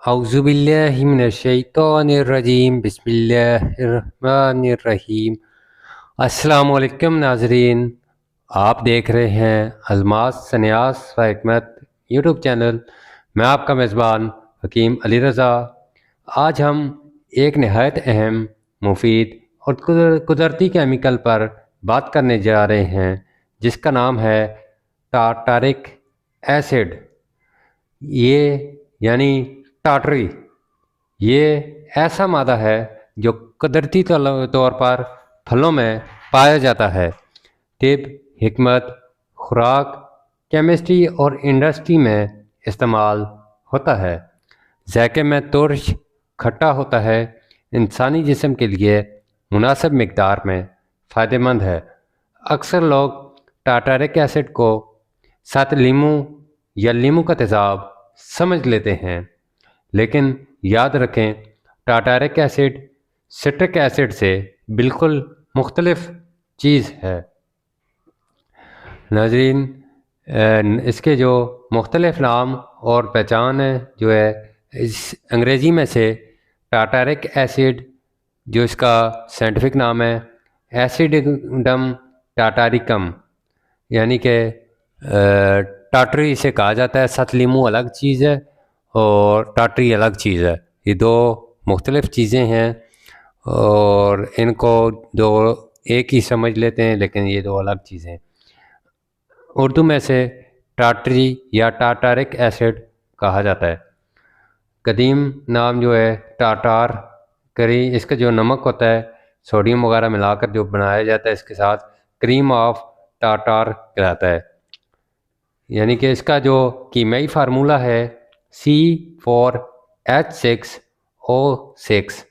औज़ुबिल्लाहिमिनश्शैतानिर्रजीम बिस्मिल्लाहिर्रहमानिर्रहीम। अस्सलाम वालेकुम नाज़रीन, आप देख रहे हैं अल्मास सन्यास व हिकमत यूट्यूब चैनल। मैं आपका मेज़बान हकीम अली रज़ा। आज हम एक नहायत अहम, मुफीद और कुदरती केमिकल पर बात करने जा रहे हैं, जिसका नाम है टारटारिक एसिड। ये यानी टाटरी, ये ऐसा मादा है जो कुदरती तौर पर फलों में पाया जाता है। तिब, हिकमत, खुराक, केमिस्ट्री और इंडस्ट्री में इस्तेमाल होता है। ज़ायके में तुर्श खट्टा होता है। इंसानी जिस्म के लिए मुनासिब मिकदार में फ़ायदेमंद है। अक्सर लोग टारटारिक एसिड को साथ लीमू या लीमू का तेज़ाब समझ लेते हैं, लेकिन याद रखें, टारटारिक एसिड सिट्रिक एसिड से बिल्कुल मुख्तलिफ चीज़ है। नाज़रीन, इसके जो मुख्तलिफ नाम और पहचान है जो है, इस अंग्रेज़ी में से टारटारिक एसिड, जो इसका साइंटिफिक नाम है एसिडिडम टाटारिकम, यानी कि टाटरी इसे कहा जाता है। सतलीमू अलग चीज़ है और टाटरी अलग चीज़ है। ये दो मुख्तलिफ चीज़ें हैं और इनको दो एक ही समझ लेते हैं, लेकिन ये दो अलग चीज़ें हैं। उर्दू में से टाटरी या टाटारिक एसिड कहा जाता है। कदीम नाम जो है टाटार करी, इसका जो नमक होता है सोडियम वगैरह मिलाकर जो बनाया जाता है, इसके साथ क्रीम ऑफ टाटार कहलाता है। यानी कि इसका जो कीमियाई फार्मूला है C4H6O6,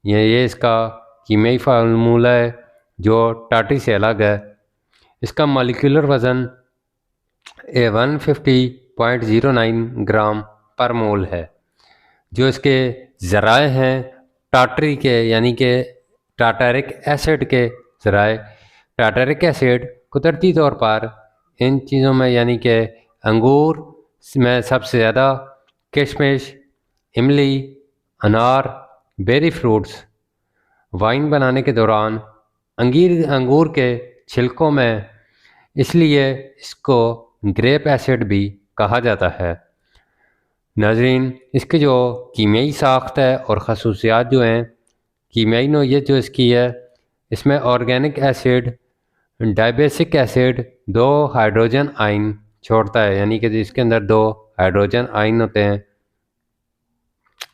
ये इसका कीमियाई फार्मूला है जो टाटरी से अलग है। इसका मॉलिक्यूलर वज़न 150.09 ग्राम पर मोल है। जो इसके ज़राए हैं टाटरी के, यानी कि टारटारिक एसिड के ज़राए, टारटारिक एसिड कुदरती तौर पर इन चीज़ों में, यानी कि अंगूर में सबसे ज़्यादा, किशमिश, इमली, अनार, बेरी फ्रूट्स, वाइन बनाने के दौरान अंगूर के छिलकों में, इसलिए इसको ग्रेप एसिड भी कहा जाता है। नाज़रीन, इसकी जो कीमियाई साख्त है और खसूसियात जो हैं, कीमियाई नोयत जो इसकी है, इसमें ऑर्गेनिक एसिड डायबेसिक एसिड दो हाइड्रोजन आयन छोड़ता है, यानी कि इसके अंदर दो हाइड्रोजन आयन होते हैं,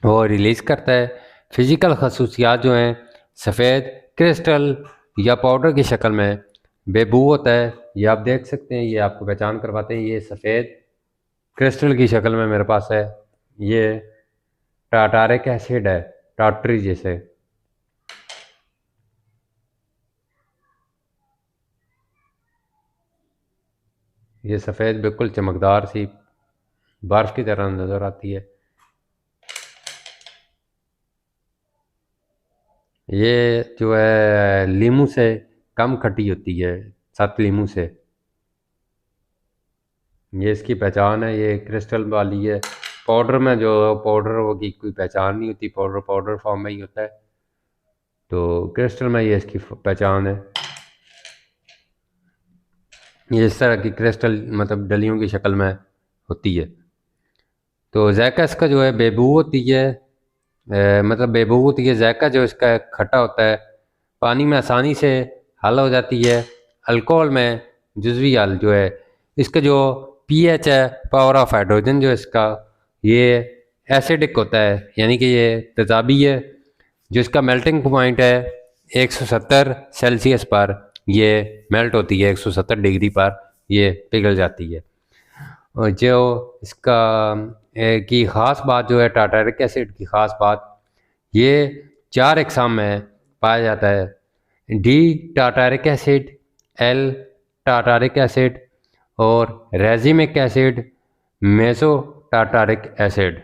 वो रिलीज़ करता है। फिज़िकल खसूसियात जो हैं, सफ़ेद क्रिस्टल या पाउडर की शक्ल में बेबू होता है। ये आप देख सकते हैं, ये आपको पहचान करवाते हैं। ये सफ़ेद क्रिस्टल की शक्ल में मेरे पास है, ये टारटारिक एसिड है, टाटरी जैसे। ये सफ़ेद बिल्कुल चमकदार सी बर्फ़ की तरह नज़र आती है। ये जो है लीमू से कम खट्टी होती है, सत लीमू से। ये इसकी पहचान है, ये क्रिस्टल वाली है। पाउडर में जो पाउडर की कोई पहचान नहीं होती, पाउडर पाउडर फॉर्म में ही होता है, तो क्रिस्टल में ये इसकी पहचान है। ये इस तरह की क्रिस्टल मतलब डलियों की शक्ल में होती है। तो जायका इसका जो है बेबू होती है, मतलब बेबू होती है। जायका जो इसका खट्टा होता है, पानी में आसानी से हल हो जाती है। अल्कोहल में जुज़वी हल जो है, इसका जो पीएच है, पावर ऑफ हाइड्रोजन जो इसका, ये एसिडिक होता है, यानी कि ये तेज़ाबी है। जो इसका मेल्टिंग पॉइंट है 170 सेल्सियस पर, ये मेल्ट होती है 170 डिग्री पर, ये पिघल जाती है। और जो इसका की ख़ास बात जो है, टारटारिक एसिड की ख़ास बात, ये 4 अक़साम में पाया जाता है। D tartaric acid, L tartaric acid और रेजिमिक एसिड, मेसो टारटारिक एसिड।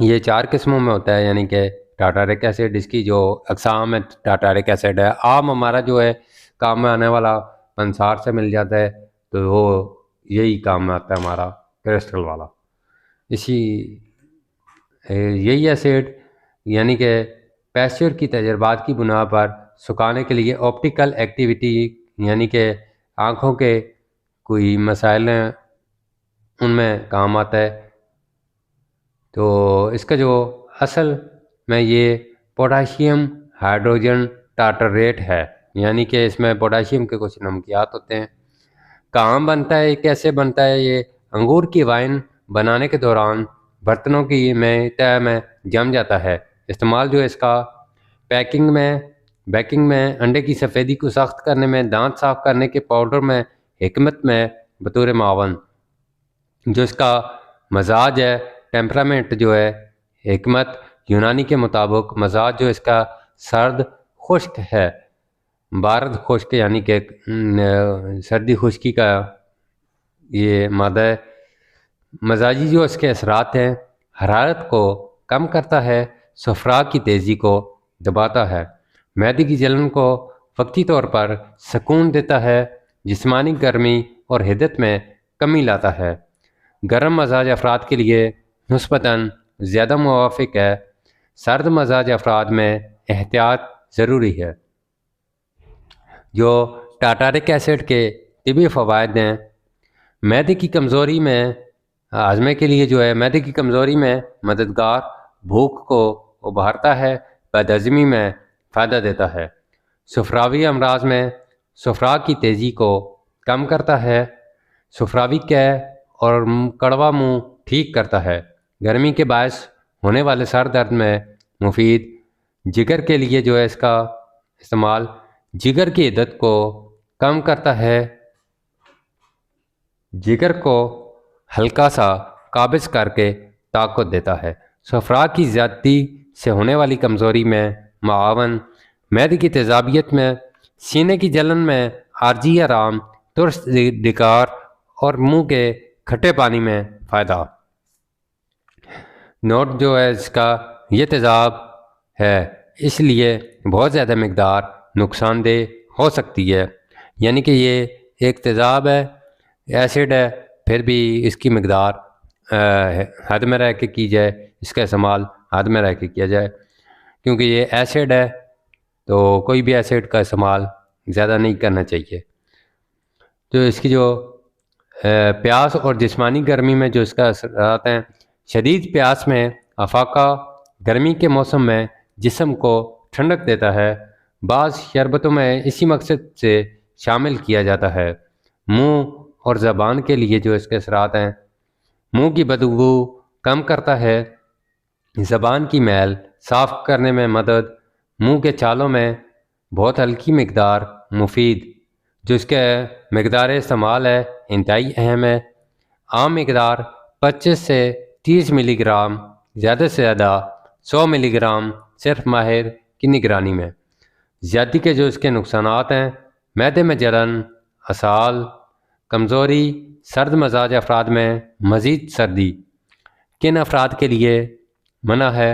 ये 4 किस्मों में होता है, यानी कि टारटारिक एसिड इसकी जो अक़साम है टारटारिक एसिड है। आम हमारा जो है काम में आने वाला पंसार से मिल जाता है, तो वो यही काम में आता है हमारा क्रिस्टल वाला। इसी यही एसिड यानी कि पैस्चर की तजर्बात की बुनियाद पर सुखाने के लिए ऑप्टिकल एक्टिविटी यानी कि आँखों के कोई मसाइल हैं उनमें काम आता है। तो इसका जो असल में ये पोटाशियम हाइड्रोजन टार्टरेट है, यानी कि इसमें पोटाशियम के कुछ नमकियात होते हैं। कहाँ बनता है, कैसे बनता है? ये अंगूर की वाइन बनाने के दौरान बर्तनों की में तय में जम जाता है। इस्तेमाल जो है इसका बेकिंग में, अंडे की सफ़ेदी को सख्त करने में, दांत साफ करने के पाउडर में, हिकमत में बतौर मावन। जो इसका मजाज है, टेम्परामेंट जो है, हिकमत यूनानी के मुताबिक मजाज जो इसका सर्द खुश्क है, बारद खुश्क यानी कि सर्दी खुश्की का ये मादा है। मजाजी जो इसके असरात हैं, हरारत को कम करता है, सफरा की तेज़ी को दबाता है, मैदे की जलन को वक्ती तौर पर सुकून देता है, जिस्मानी गर्मी और हिद्दत में कमी लाता है। गर्म मजाज अफराद के लिए निस्बतन ज़्यादा मुवाफिक है। सर्द मजाज अफराद में एहतियात ज़रूरी है। जो टाटारिक एसिड के तिबी फ़वाइद हैं, मैदे की कमज़ोरी में हाजमे के लिए जो है मैदे की कमज़ोरी में मददगार, भूख को उभारता है, बदहज़मी में फ़ायदा देता है, सफरावी अमराज में सफरा की तेज़ी को कम करता है, सफरावी कैं और कड़वा मुंह ठीक करता है, गर्मी के बायस होने वाले सर दर्द में मुफीद, जिगर के लिए जो है इसका इस्तेमाल जिगर की हिद्दत को कम करता है, जिगर को हल्का सा काबिज करके ताकत देता है, सफरा की ज़्यादती से होने वाली कमज़ोरी में मावन, मैदे की तेज़ाबियत में, सीने की जलन में आर्जी आराम, तुरस डिकार और मुंह के खट्टे पानी में फ़ायदा। नोट जो है इसका ये तेज़ाब है, इसलिए बहुत ज़्यादा मकदार नुकसानदेह हो सकती है। यानी कि ये एक तेज़ाब है, एसिड है, फिर भी इसकी मकदार हद में रह के की जाए, इसका इस्तेमाल हद में रह के किया जाए, क्योंकि ये एसिड है तो कोई भी एसिड का इस्तेमाल ज़्यादा नहीं करना चाहिए। तो इसकी जो प्यास और जिस्मानी गर्मी में जो इसका असरात हैं, शदीद प्यास में अफाका गर्मी के मौसम में जिस्म को ठंडक देता है, बाज़ शरबतों में इसी मकसद से शामिल किया जाता है। मुंह और ज़बान के लिए जो इसके असरात हैं, मुंह की बदबू कम करता है, ज़बान की मैल साफ़ करने में मदद, मुंह के छालों में बहुत हल्की मकदार मुफीद, जो इसके मकदार इस्तेमाल है इंतहाई अहम है। आम मकदार 25 से 30 मिलीग्राम, ज़्यादा से ज़्यादा 100 मिलीग्राम सिर्फ माहिर की निगरानी में। ज़्यादती के जो इसके नुकसानात हैं, मैदे में जलन, असाल, कमज़ोरी, सर्द मजाज अफराद में मज़ीद सर्दी। किन अफराद के लिए मना है?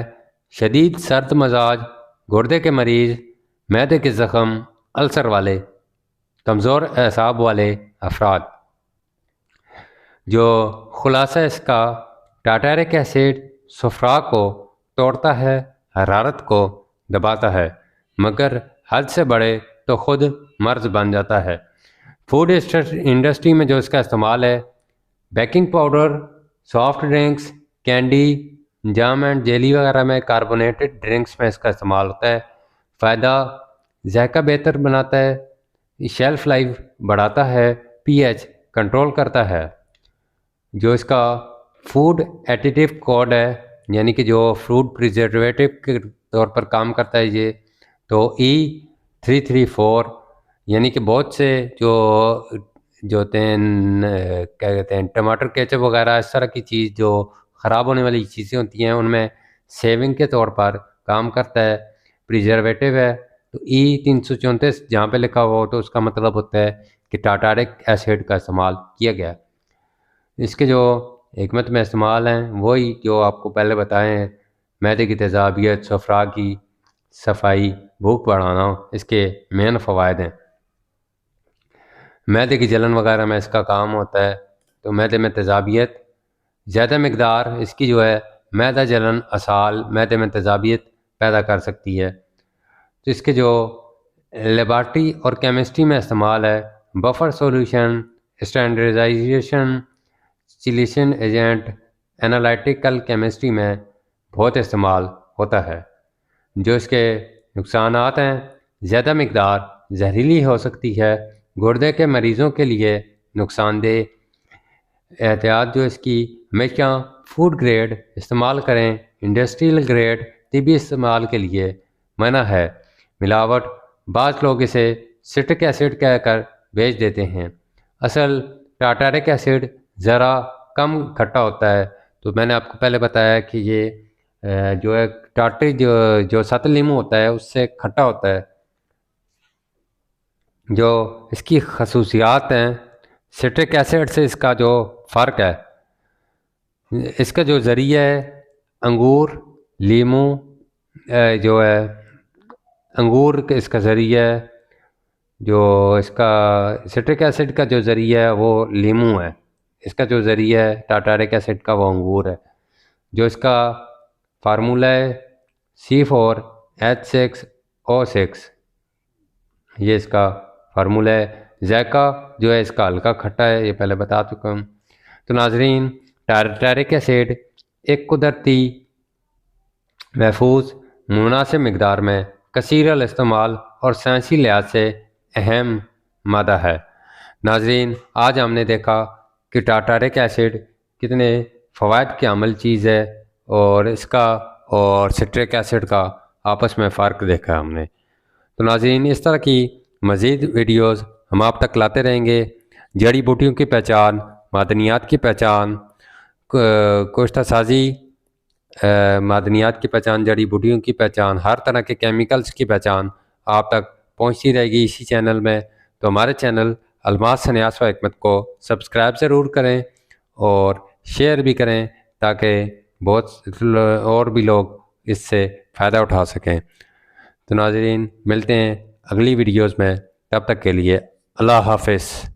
शदीद सर्द मजाज, गुर्दे के मरीज़, मैदे के ज़ख़म, अल्सर वाले, कमज़ोर एसाब वाले अफराद। जो खुलासा इसका, टाटारिक एसिड सफरा को तोड़ता है, हरारत को दबाता है, मगर हद से बढ़े तो ख़ुद मर्ज बन जाता है। फूड इंडस्ट्री में जो इसका इस्तेमाल है, baking powder, soft drinks, candy, jam and jelly वगैरह में, कार्बोनेटेड ड्रिंक्स में इसका इस्तेमाल होता है। फ़ायदा, जायका बेहतर बनाता है, शेल्फ लाइफ बढ़ाता है, पीएच कंट्रोल करता है। जो इसका फूड एडिटिव कोड है, यानी कि जो फूड प्रिजर्वेटिव के तौर पर काम करता है ये, तो E334, यानी कि बहुत से जो होते हैं, क्या कहते हैं, टमाटर केचप वगैरह इस तरह की चीज़ जो ख़राब होने वाली चीज़ें होती हैं उनमें सेविंग के तौर पर काम करता है, प्रिजर्वेटिव है। तो E334 जहाँ पे लिखा हुआ हो तो उसका मतलब होता है कि टाटारिक एसिड का इस्तेमाल किया गया। इसके जो हिकमत में इस्तेमाल हैं वही जो आपको पहले बताए हैं, मैदे की तेज़ाबियत, सफरा की सफाई, भूख बढ़ाना, इसके मेन फ़वाइद हैं। मैदे की जलन वगैरह में इसका काम होता है। तो मैदे में तेज़ाबियत, ज़्यादा मकदार इसकी जो है मैदा जलन, असाल, मैदे में तेज़ाबियत पैदा कर सकती है। तो इसके जो लेबॉर्ट्री और केमिस्ट्री में इस्तेमाल है, buffer solution, standardization, chelation agent, analytical chemistry में बहुत इस्तेमाल होता है। जो इसके नुकसानात हैं, ज़्यादा मकदार जहरीली हो सकती है, गुर्दे के मरीज़ों के लिए नुकसानदेह। एहतियात जो इसकी हमेशा फूड ग्रेड इस्तेमाल करें, इंडस्ट्रियल ग्रेड तिबी इस्तेमाल के लिए मना है। मिलावट, बाज़ लोग इसे सिट्रिक एसिड कहकर बेच देते हैं। असल टार्टारिक एसिड ज़रा कम खट्टा होता है। तो मैंने आपको पहले बताया कि ये जो है टार्टरी जो सतल नींबू होता है उससे खट्टा होता है। जो इसकी खसूसियात हैं, सिट्रिक एसिड से इसका जो फ़र्क है, इसका जो ज़रिया है अंगूर, लीमू, जो है अंगूर इसका ज़रिया है। जो इसका सिट्रिक एसिड का जो ज़रिया है वो लीमू है, इसका जो ज़रिया है टार्टारिक एसिड का वो अंगूर है। जो इसका फार्मूला है C4H6O6, ये इसका फार्मूला है। जायका जो है इसका हल्का खट्टा है, ये पहले बता चुका हूँ। तो नाजरीन, टार्टारिक एसिड एक कुदरती, महफूज, मुनासिब मकदार में कसीरल इस्तेमाल और साइंसी लिहाज से अहम मादा है। नाजरीन, आज हमने देखा कि टार्टारिक एसिड कितने फ़वाद की अमल चीज़ है और इसका और सिट्रिक एसिड का आपस में फ़र्क देखा हमने। तो नाज़रीन, इस तरह की मज़ीद वीडियोज़ हम आप तक लाते रहेंगे। जड़ी बूटियों की पहचान, मादनियात की पहचान, कोश्ता साजी, मादनियात की पहचान, जड़ी बूटियों की पहचान, हर तरह के केमिकल्स की पहचान आप तक पहुंचती रहेगी इसी चैनल में। तो हमारे चैनल अलमास सन्यास व हिकमत को सब्सक्राइब ज़रूर करें और शेयर भी करें ताकि बहुत और भी लोग इससे फ़ायदा उठा सकें। तो नाज़रीन, मिलते हैं अगली वीडियोज़ में, तब तक के लिए अल्लाह हाफ़िज़।